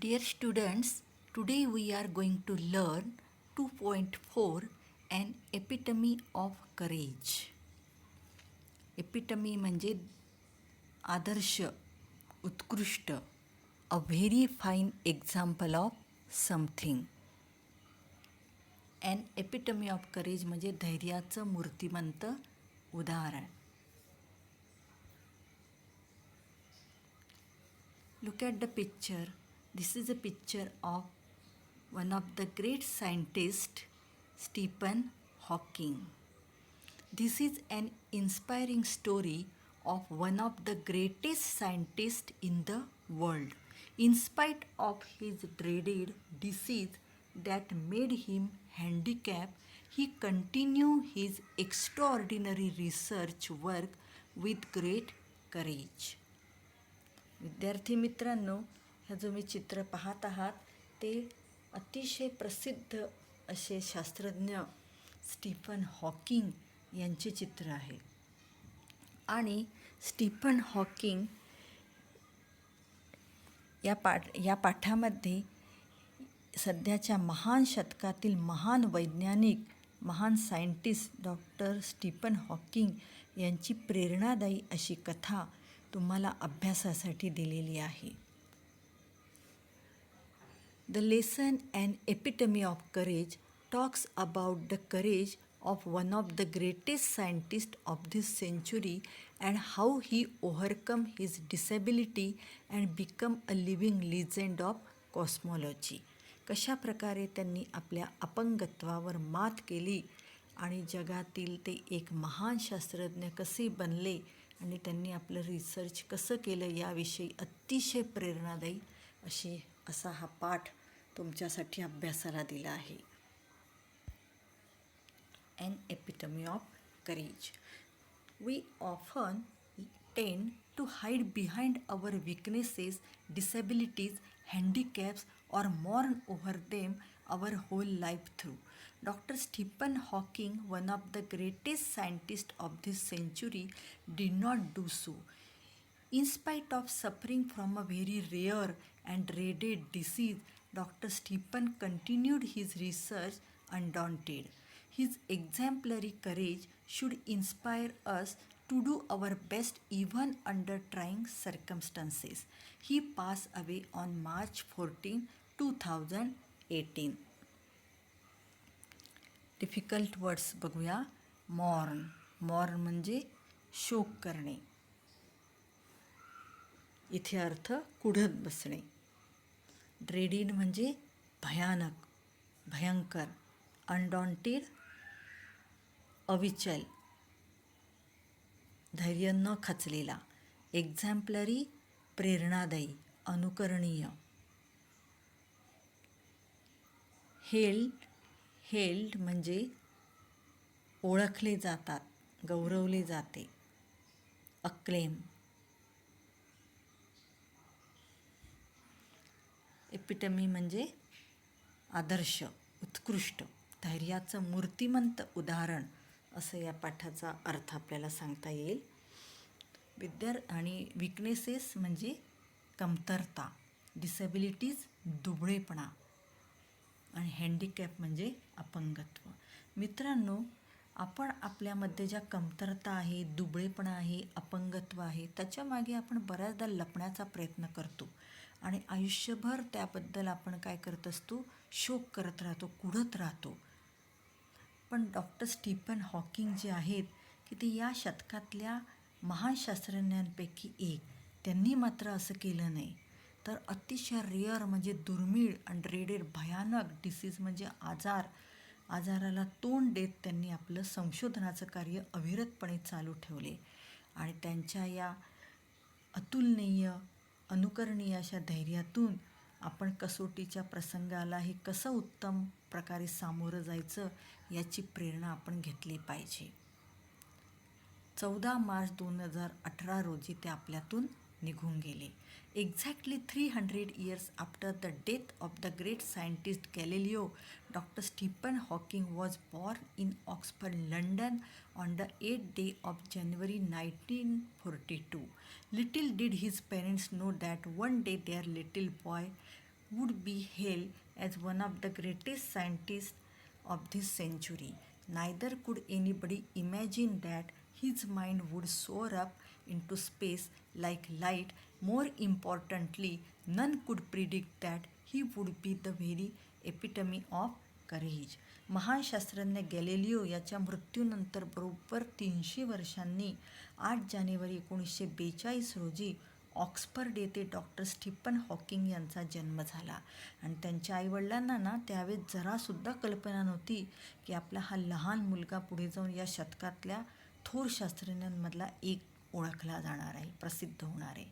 Dear students, today we are going to learn 2.4 An Epitome of Courage. Epitome म्हणजे आदर्श, उत्कृष्ट, a very fine example of something. An epitome of courage म्हणजे धैर्याचं मूर्तिमंत उदाहरण. Look at the picture. This is a picture of one of the great scientists, Stephen Hawking. This is an inspiring story of one of the greatest scientists in the world. In spite of his dreaded disease that made him handicapped, he continued his extraordinary research work with great courage. विद्यार्थी मित्रांनो, ह्या जो मी चित्र पाहत आहात ते अतिशय प्रसिद्ध असे शास्त्रज्ञ स्टीफन हॉकिंग यांचे चित्र आहे. आणि स्टीफन हॉकिंग या पाठामध्ये सध्याच्या महान शतकातील महान वैज्ञानिक, महान सायंटिस्ट डॉक्टर स्टीफन हॉकिंग यांची प्रेरणादायी अशी कथा तुम्हाला अभ्यासासाठी दिलेली आहे. The lesson and epitome of courage talks about the courage of one of the greatest scientists of this century and how he overcome his disability and become a living legend of cosmology. कशा प्रकारे त्यांनी आपल्या अपंगत्वावर मात केली आणि जगातील ते एक महान शास्त्रज्ञ कसे बनले आणि त्यांनी आपलं रिसर्च कसं केलं याविषयी अतिशय प्रेरणादायी असा हा पाठ तुमच्यासाठी अभ्यासाला दिला आहे. An epitome of courage. We often tend to hide behind our weaknesses, disabilities, handicaps, or mourn over them our whole life through. Dr. Stephen Hawking, one of the greatest scientists of this century, did not do so. In spite of suffering from a very rare and dreaded disease, Dr. Stephen continued his research undaunted. His exemplary courage should inspire us to do our best even under trying circumstances. He passed away on March 14, 2018. Difficult words बघूया. Mourn म्हणजे शोक करणे. इथे अर्थ कुढत बसणे. ड्रेडिड म्हणजे भयानक, भयंकर. अनडॉन्टेड अविचल, धैर्य न खचलेला. एक्झॅम्पलरी प्रेरणादायी, अनुकरणीय. हेल्ड म्हणजे ओळखले जातात, गौरवले जाते. अक्लेम. एपिटमी म्हणजे आदर्श, उत्कृष्ट, धैर्याचं मूर्तिमंत उदाहरण असं या पाठाचा अर्थ आपल्याला सांगता येईल. आणि विकनेसेस म्हणजे कमतरता, डिसेबिलिटीज दुबळेपणा आणि हँडिकॅप म्हणजे अपंगत्व. मित्रांनो, आपण आपल्यामध्ये ज्या कमतरता आहे, दुबळेपणा आहे, अपंगत्व आहे त्याच्यामागे आपण बऱ्याचदा लपण्याचा प्रयत्न करतो आणि आयुष्यभर त्याबद्दल आपण काय करत असतो, शोक करत राहतो, कुढत राहतो. पण डॉक्टर स्टीफन हॉकिंग जे आहेत की ते या शतकातल्या महान शास्त्रज्ञांपैकी एक. त्यांनी मात्र असं केलं नाही, तर अतिशय रेअर म्हणजे दुर्मिळ आणि ड्रेडेड भयानक डिसीज म्हणजे आजाराला तोंड देत त्यांनी आपलं संशोधनाचं कार्य अविरतपणे चालू ठेवले. आणि त्यांच्या या अतुलनीय, अनुकरणीय अशा धैर्यातून आपण कसोटीच्या प्रसंगालाही कसं उत्तम प्रकारे सामोरं जायचं याची प्रेरणा आपण घेतली पाहिजे. 14 मार्च 2018 रोजी ते आपल्यातून निघून गेले. Exactly 300 years after the death of the great scientist Galileo, doctor Stephen Hawking was born in Oxford, London on the 8th day of January 1942. Little did his parents know that one day their little boy would be hailed as one of the greatest scientists of this century. Neither could anybody imagine that his mind would soar up into space like light. More importantly, none could predict that he would be the very epitome of courage. महान शास्त्रज्ञ Galileo याच्या मृत्यूनंतर बरोबर 300 वर्षांनी 8 जानेवारी 1942 रोजी Oxford येथे doctor Stephen Hawking यांचा जन्म झाला. आणि त्यांच्या आईवडिलांना ना त्यावेळेस जरासुद्धा कल्पना नव्हती की आपला हा लहान मुलगा पुढे जाऊन या शतकातल्या थोर शास्त्रज्ञांमधला एक ओळखला जाणार आहे, प्रसिद्ध होणार आहे.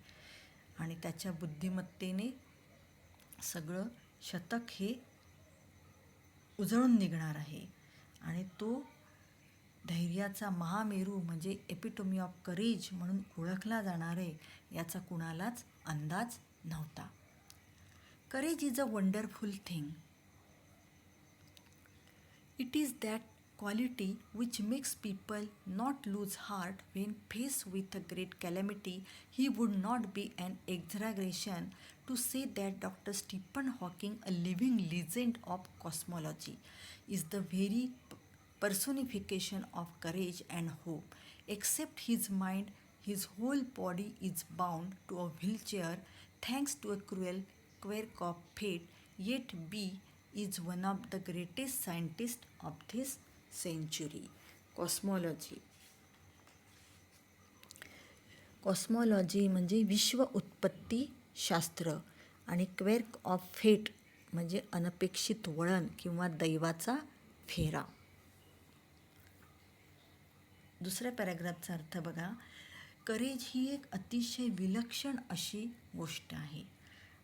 आणि त्याच्या बुद्धिमत्तेने सगळं शतक हे उजळून निघणार आहे. आणि तो धैर्याचा महामेरू म्हणजे एपिटोमी ऑफ करेज म्हणून ओळखला जाणार आहे याचा कुणालाच अंदाज नव्हता. Courage is a wonderful thing. It is that quality which makes people not lose heart when faced with a great calamity. He would not be an exaggeration to say that Dr. Stephen Hawking, a living legend of cosmology, is the very personification of courage and hope. Except his mind, his whole body is bound to a wheelchair thanks to a cruel quirk of fate, yet B is one of the greatest scientists of this century. Cosmology म्हणजे विश्व उत्पत्ती शास्त्र आणि क्वेर्क of फेट म्हणजे अनपेक्षित वळण किंवा दैवाचा फेरा. दुसऱ्या पॅराग्राफचा अर्थ बघा. करेज ही एक अतिशय विलक्षण अशी गोष्ट आहे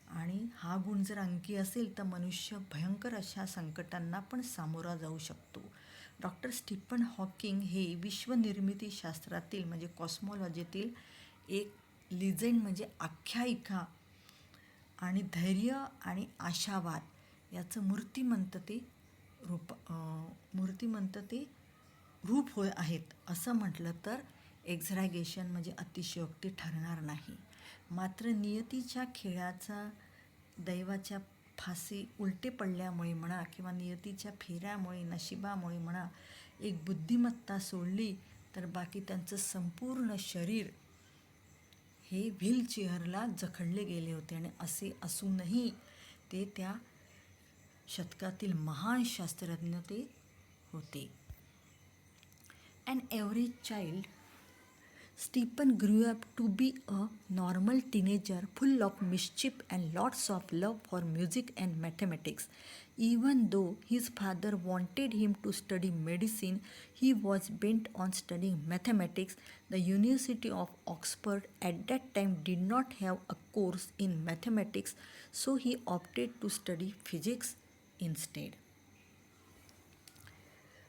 आणि हा गुण जर अंकी असेल तर मनुष्य भयंकर अशा संकटांना पण सामोरा जाऊ शकतो. डॉक्टर स्टीफन हॉकिंग हे विश्वनिर्मितीशास्त्रातील म्हणजे कॉस्मॉलॉजीतील एक लिजेंड म्हणजे आख्यायिका आणि धैर्य आणि आशावाद याचं मूर्तिमंत ते रूप होय आहेत असं म्हटलं तर एक्झॅगरेशन म्हणजे अतिशयोक्ती ठरणार नाही. मात्र नियतीच्या खेळाचा दैवाच्या फाशी उलटे पडल्यामुळे म्हणा किंवा नियतीच्या फेऱ्यामुळे नशिबामुळे म्हणा एक बुद्धिमत्ता सोडली तर बाकी त्यांचं संपूर्ण शरीर हे व्हीलचेअरला जखडले गेले होते. आणि असे असूनही ते त्या शतकातील महान शास्त्रज्ञ ते होते. An average child, Stephen grew up to be a normal teenager full of mischief and lots of love for music and mathematics. Even though his father wanted him to study medicine, he was bent on studying mathematics. The University of Oxford at that time did not have a course in mathematics, so he opted to study physics instead.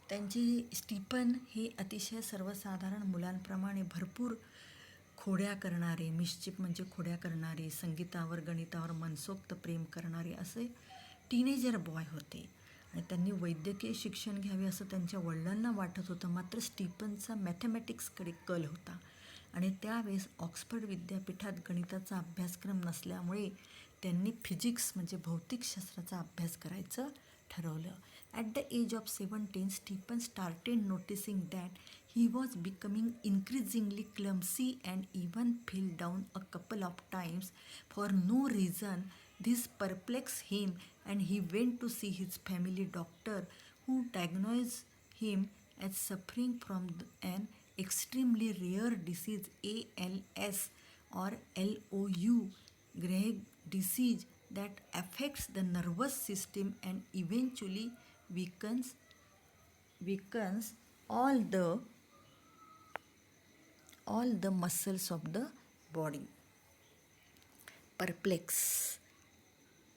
त्यांची Stephen हे अतिशय सर्वसाधारण मुलांप्रमाणे भरपूर खोड्या करणारे, मिश्चिप म्हणजे खोड्या करणारे, संगीतावर गणितावर मनसोक्त प्रेम करणारे असे टीनेजर बॉय होते. आणि त्यांनी वैद्यकीय शिक्षण घ्यावे असं त्यांच्या वडिलांना वाटत होतं. मात्र स्टीफनचा मॅथमॅटिक्सकडे कल होता आणि त्यावेळेस ऑक्सफर्ड विद्यापीठात गणिताचा अभ्यासक्रम नसल्यामुळे त्यांनी फिजिक्स म्हणजे भौतिकशास्त्राचा अभ्यास करायचं ठरवलं. At the age of 17, Stephen started noticing that he was becoming increasingly clumsy and even fell down a couple of times for no reason. This perplexed him and he went to see his family doctor, who diagnosed him as suffering from an extremely rare disease, ALS or LOU, Greg disease, that affects the nervous system and eventually weakens all the muscles of the body.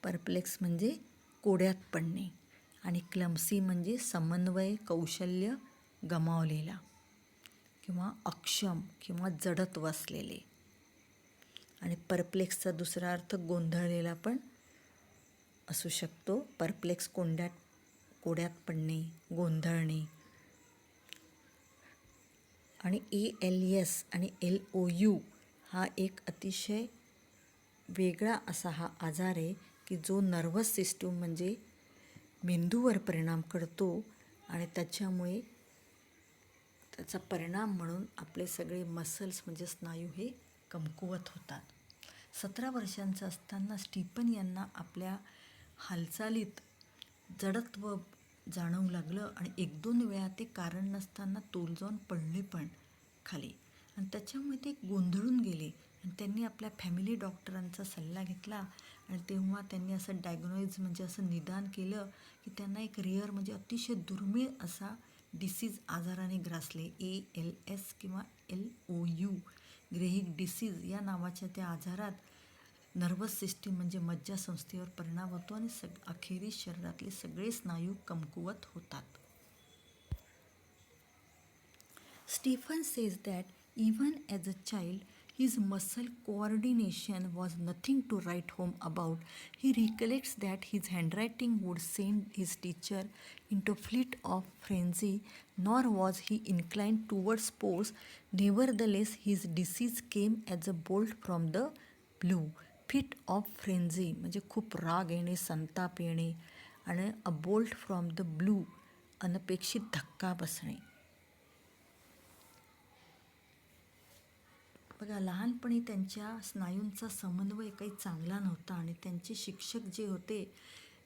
Perplex म्हणजे कोड्यात पडणे आणि clumsy म्हणजे समन्वय कौशल्य गमावलेला किंवा अक्षम किंवा जडत्व असलेले. आणि परप्लेक्सचा दुसरा अर्थ गोंधळलेला पण असू शकतो. परप्लेक्स कोड्यात पडणे, गोंधळणे. आणि ALS आणि LOU हा एक अतिशय वेगळा असा हा आजार आहे की जो नर्वस सिस्टम म्हणजे मेंदूवर परिणाम करतो आणि त्याच्यामुळे त्याचा परिणाम म्हणून आपले सगळे मसल्स म्हणजे स्नायू हे कमकुवत होतात. 17 वर्षांचं असताना स्टीफन यांना आपल्या हालचालीत जडत्व जाणवू लागलं आणि 1-2 वेळा ते कारण नसताना तोल जाऊन पडले पण खाली आणि त्याच्यामुळे ते गोंधळून गेले आणि त्यांनी आपल्या फॅमिली डॉक्टरांचा सल्ला घेतला आणि तेव्हा त्यांनी असं डायग्नोज म्हणजे असं निदान केलं की त्यांना एक रेअर म्हणजे अतिशय दुर्मिळ असा डिसीज आजाराने ग्रासले ALS किंवा LOU ग्रेहिक डिसीज या नावाच्या त्या आजारात नर्वस सिस्टीम म्हणजे मज्जासंस्थेवर परिणाम होतो आणि अखेरीस शरीरातले सगळे स्नायू कमकुवत होतात. Stephen says that even as a child, his muscle coordination was nothing to write home about. He recollects that his handwriting would send his teacher into a fit of frenzy, nor was he inclined towards sports. Nevertheless, his disease came as a bolt from the blue. Fit of frenzy म्हणजे खूप राग येणे, संताप येणे आणि a bolt from the blue अनपेक्षित धक्का बसणे. बघा, लहानपणी त्यांच्या स्नायूंचा समन्वय काही चांगला नव्हता आणि त्यांचे शिक्षक जे होते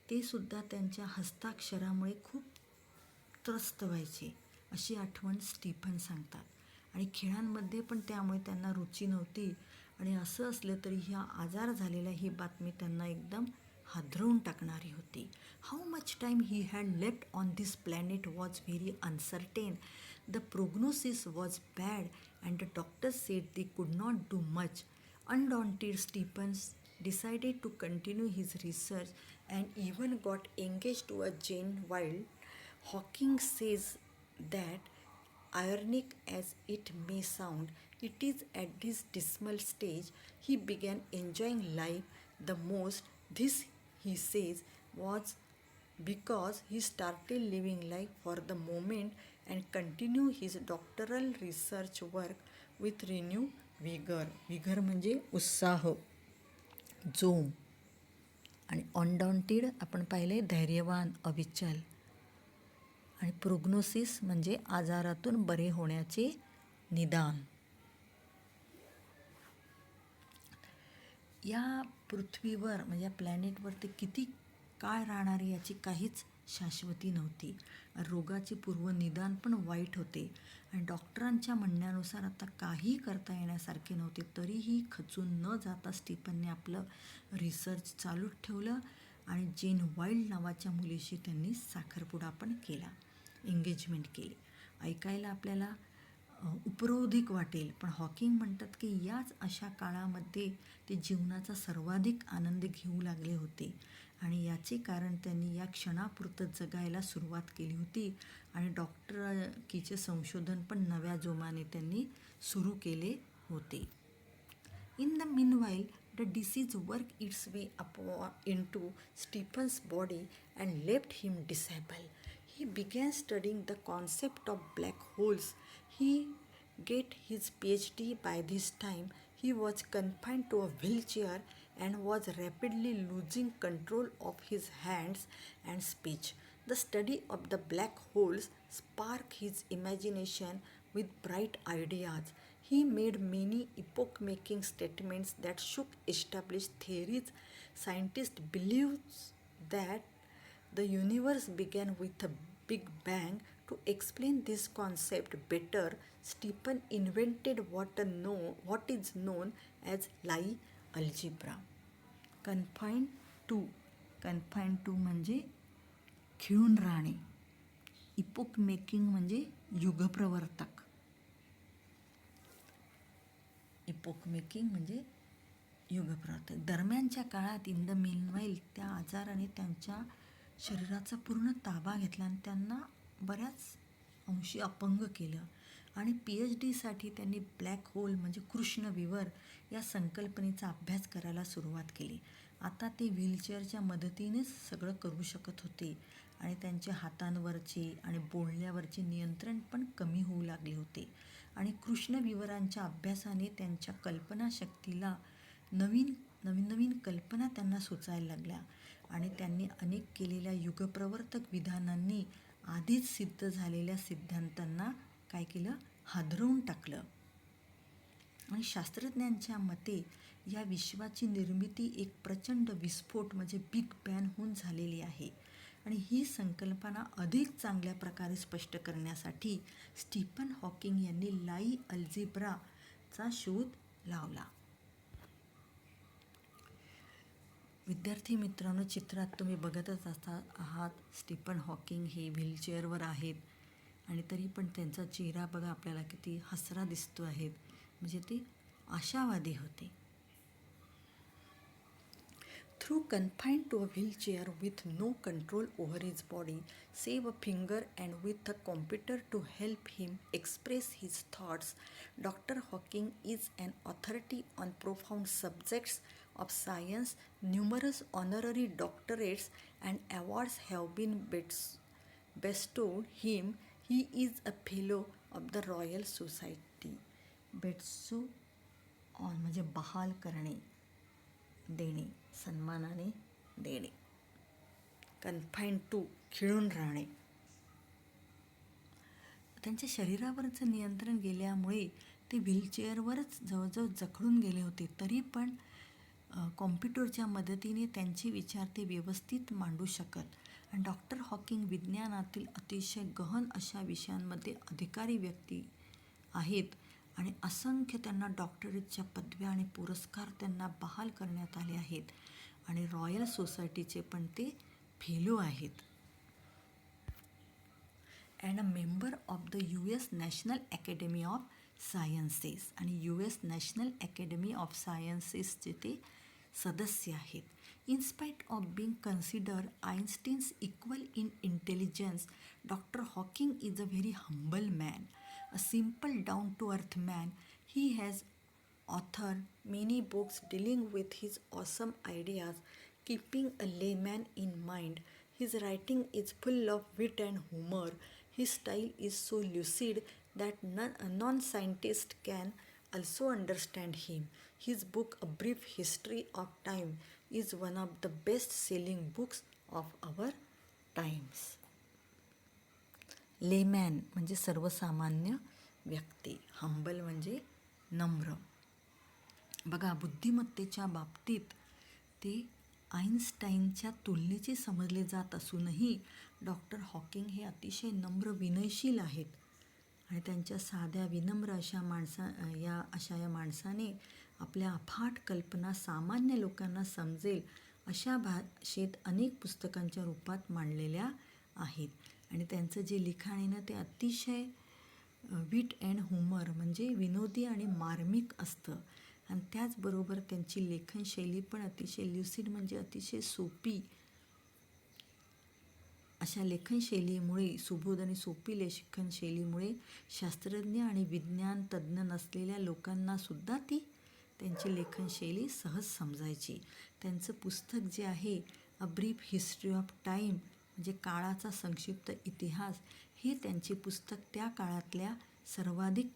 ते सुद्धा त्यांच्या हस्ताक्षरामुळे खूप त्रस्त व्हायचे अशी आठवण स्टीफन सांगतात. आणि खेळांमध्ये पण त्यामुळे त्यांना रुची नव्हती आणि असं असलं तरी ह्या आजार झालेल्या ही बातमी त्यांना एकदम हादरवून टाकणारी होती. How much time he had left on this planet was very uncertain. The prognosis was bad and the doctors said they could not do much. Undaunted, Stevens decided to continue his research and even got engaged to a Jane Wilde. Hawking says that, ironic as it may sound, it is at this dismal stage he began enjoying life the most. This, he says, was because he started living life for the moment and continued his doctoral research work with renewed vigor. Vigour म्हणजे उत्साह, जोम. आणि undaunted आपण पाहिले धैर्यवान, अविचल. आणि prognosis म्हणजे आजारातून बरे होण्याचे निदान. या पृथ्वीवर म्हणजे या प्लॅनेटवर ते किती काळ राहणारे याची काहीच शाश्वती नव्हती. रोगाचे पूर्वनिदान पण वाईट होते आणि डॉक्टरांच्या म्हणण्यानुसार आता काही करता येण्यासारखे नव्हते. तरीही खचून न जाता स्टीफनने आपलं रिसर्च चालूच ठेवलं आणि जेन वाईल्ड नावाच्या मुलीशी त्यांनी साखरपुडा पण केला, एंगेजमेंट केली. ऐकायला आपल्याला उपरोधिक वाटेल, पण हॉकिंग म्हणतात की याच अशा काळामध्ये ते जीवनाचा सर्वाधिक आनंद घेऊ लागले होते आणि याचे कारण त्यांनी या क्षणापुरतं जगायला सुरुवात केली होती आणि डॉक्टरकीचे संशोधन पण नव्या जोमाने त्यांनी सुरू केले होते. In the meanwhile the disease worked its way up into Stephen's body and left him disabled. He began studying the concept of black holes. He get his PhD by this time. He was confined to a wheelchair and was rapidly losing control of his hands and speech. The study of the black holes sparked his imagination with bright ideas. He made many epoch-making statements that shook established theories. Scientists believe that the universe began with a Big Bang. To explain this concept better, Stephen invented what is known as Lie algebra. Confined to म्हणजे खिळून राहणे. Epoch making म्हणजे युगप्रवर्तक. Epoch making म्हणजे युगप्रवर्तक. दरम्यानच्या काळात in the meanwhile त्या आजाराने त्यांच्या शरीराचा पूर्ण ताबा घेतला आणि त्यांना बऱ्याच अंशी अपंग केलं आणि PhDसाठी त्यांनी ब्लॅक होल म्हणजे कृष्णविवर या संकल्पनेचा अभ्यास करायला सुरुवात केली. आता ते व्हीलचेअरच्या मदतीनेच सगळं करू शकत होते आणि त्यांच्या हातांवरचे आणि बोलण्यावरचे नियंत्रण पण कमी होऊ लागले होते आणि कृष्णविवरांच्या अभ्यासाने त्यांच्या कल्पनाशक्तीला नवीन नवीन नवीन कल्पना त्यांना सुचायला लागल्या आणि त्यांनी अनेक केलेल्या युगप्रवर्तक विधानांनी आधीच सिद्ध झालेल्या सिद्धांतांना काय केलं, हादरवून टाकलं. आणि शास्त्रज्ञांच्या मते या विश्वाची निर्मिती एक प्रचंड विस्फोट म्हणजे बिग बॅंगहून झालेली आहे. आणि ही संकल्पना अधिक चांगल्या प्रकारे स्पष्ट करण्यासाठी स्टीफन हॉकिंग यांनी लाई अल्जेब्राचा शोध लावला. विद्यार्थी मित्रांनो, चित्रात तुम्ही बघतच आहात स्टीफन हॉकिंग हे व्हीलचेअरवर आहेत आणि तरी पण त्यांचा चेहरा बघा आपल्याला किती हसरा दिसतो आहे, म्हणजे ते आशावादी होते. Through confined to a wheelchair with no control over his body save a finger and with a computer to help him express his thoughts, Dr. Hawking is an authority on profound subjects of science. Numerous honorary doctorates and awards have been bestowed him. He is a fellow of the Royal Society. बेट्सो on म्हणजे बहाल करणे, देणे, सन्मानाने देणे. Confine to खिळून राहणे. त्यांच्या शरीरावरचं नियंत्रण गेल्यामुळे ते व्हीलचेअरवरच जवळजवळ जखडून गेले होते. तरी पण कॉम्प्युटरच्या मदतीने त्यांचे विचार ते व्यवस्थित मांडू शकत. आणि डॉक्टर हॉकिंग विज्ञानातील अतिशय गहन अशा विषयांमध्ये अधिकारी व्यक्ती आहेत आणि असंख्य त्यांना डॉक्टरेटच्या पदव्या आणि पुरस्कार त्यांना बहाल करण्यात आले आहेत आणि रॉयल सोसायटीचे पण ते फेलो आहेत. And a member of the US national academy of sciences. आणि US नॅशनल अकॅडमी ऑफ सायन्सेसचे ते सदस्य आहेत. In spite of being considered Einstein's equal in intelligence, Dr. Hawking is a very humble man, a simple down-to-earth man. He has authored many books dealing with his awesome ideas, keeping a layman in mind. His writing is full of wit and humor. His style is so lucid that non-scientist can also understand him. His book, A Brief History of Time, is one of the best-selling books of our times. Layman म्हणजे सर्वसामान्य व्यक्ती, humble म्हणजे नम्र. बघा, बुद्धिमत्तेच्या बाबतीत ते आईन्स्टाईनच्या तुलनेचे समजले जात असूनही डॉक्टर हॉकिंग हे अतिशय नम्र विनयशील आहेत. आणि त्यांच्या साध्या विनम्र अशा या माणसाने आपल्या अफाट कल्पना सामान्य लोकांना समजेल अशा भाषेत अनेक पुस्तकांच्या रूपात मांडलेल्या आहेत. आणि त्यांचं जे लिखाण आहे ना ते अतिशय विट अँड ह्युमर म्हणजे विनोदी आणि मार्मिक असतं. आणि त्याचबरोबर त्यांची लेखनशैली पण अतिशय ल्युसिड म्हणजे अतिशय सोपी अशा लेखनशैलीमुळे, सुबोध आणि सोपी लेखनशैलीमुळे शास्त्रज्ञ आणि विज्ञान तज्ज्ञ नसलेल्या लोकांनासुद्धा ती त्यांची लेखनशैली सहज समजायची. त्यांचं पुस्तक जे आहे a brief history of time म्हणजे काळाचा संक्षिप्त इतिहास, हे त्यांचे पुस्तक त्या काळातल्या सर्वाधिक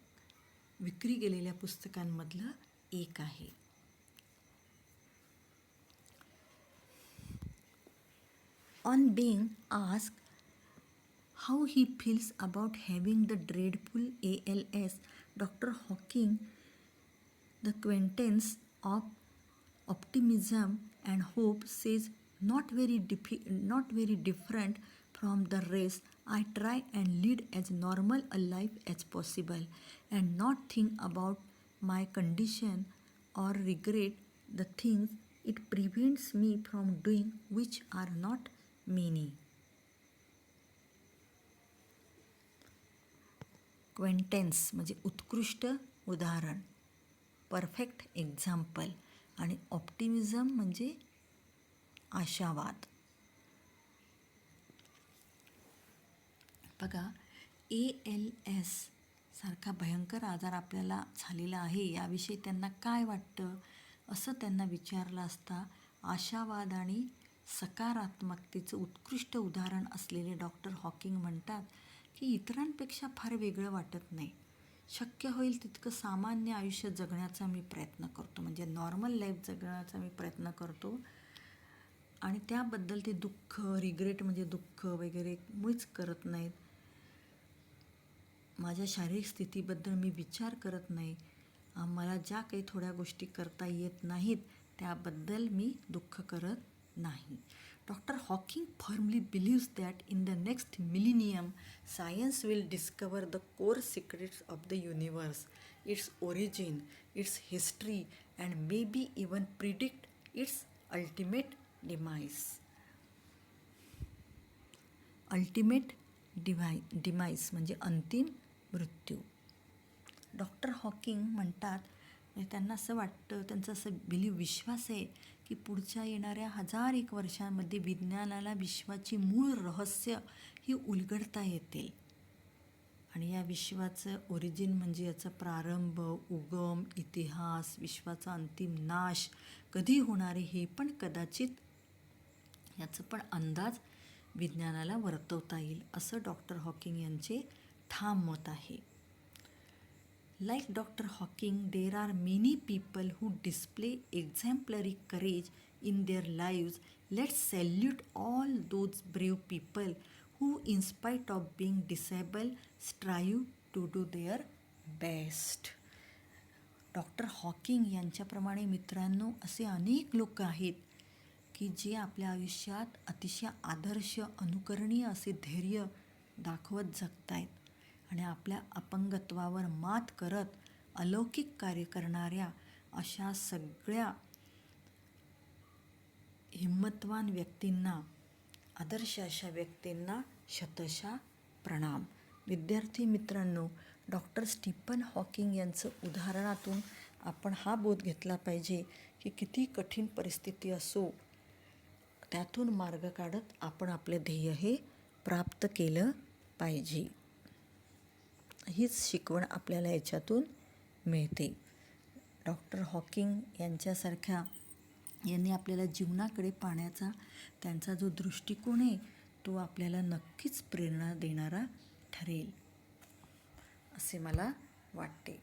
विक्री गेलेल्या पुस्तकांमधलं एक आहे. On being asked how he feels about having the dreadful ALS, Dr. Hawking, the quintessence of optimism and hope, says, not very different from the rest. I try and lead as normal a life as possible and not think about my condition or regret the things it prevents me from doing, which are not many. क्वेंटेन्स म्हणजे उत्कृष्ट उदाहरण, perfect example. आणि optimism म्हणजे आशावाद. बघा, ALS सारखा भयंकर आजार आपल्याला झालेला आहे, याविषयी त्यांना काय वाटतं असं त्यांना विचारलं असता आशावाद आणि सकारात्मकतेचं उत्कृष्ट उदाहरण असलेले डॉक्टर हॉकिंग म्हणतात की इतरांपेक्षा फार वेगळं वाटत नाही. शक्य होईल तितकं सामान्य आयुष्य जगण्याचा मी प्रयत्न करतो, म्हणजे नॉर्मल लाईफ जगण्याचा मी प्रयत्न करतो. आणि त्याबद्दल ते दुःख, रिग्रेट म्हणजे दुःख वगैरे मुळीच करत नाहीत. माझ्या शारीरिक स्थितीबद्दल मी विचार करत नाही. मला ज्या काही थोड्या गोष्टी करता येत नाहीत त्याबद्दल मी दुःख करत नाही. Doctor Hawking firmly believes that in the next millennium science will discover the core secrets of the universe, its origin, its history and may be even predict its ultimate demise. Ultimate demise म्हणजे अंतिम मृत्यू. Doctor Hawking म्हणतात, म्हणजे त्यांना असं वाटतं, त्यांचा असं विश्वास आहे की पुढच्या येणाऱ्या 1000 वर्षांमध्ये विज्ञानाला विश्वाची मूळ रहस्य ही उलगडता येतील. आणि या विश्वाचं ओरिजिन म्हणजे याचा प्रारंभ, उगम, इतिहास, विश्वाचा अंतिम नाश कधी होणार आहे हे पण कदाचित याचं पण अंदाज विज्ञानाला वर्तवता येईल, असं डॉक्टर हॉकिंग यांचे ठाम मत आहे. Like doctor Hawking, there are many people who display exemplary courage in their lives. Let's salute all those brave people who in spite of being disabled strive to do their best. Doctor Hawking यांच्याप्रमाणे मित्रांनो असे अनेक लोक आहेत की जे आपल्या आयुष्यात अतिशय आदर्श, अनुकरणीय असे धैर्य दाखवत जगत आहेत आणि आपल्या अपंगत्वावर मात करत अलौकिक कार्य करणाऱ्या अशा सगळ्या हिम्मतवान व्यक्तींना, आदर्श अशा व्यक्तींना शतशः प्रणाम. विद्यार्थी मित्रांनो, डॉक्टर स्टीफन हॉकिंग यांचं उदाहरणातून आपण हा बोध घेतला पाहिजे की किती कठीण परिस्थिती असो त्यातून मार्ग काढत आपण आपले ध्येय हे प्राप्त केलं पाहिजे. हीच शिकवण आपल्याला याच्यातून मिळते. डॉक्टर हॉकिंग यांनी आपल्याला जीवनाकडे पाहण्याचा त्यांचा जो दृष्टिकोन आहे तो आपल्याला नक्कीच प्रेरणा देणारा ठरेल असे मला वाटते.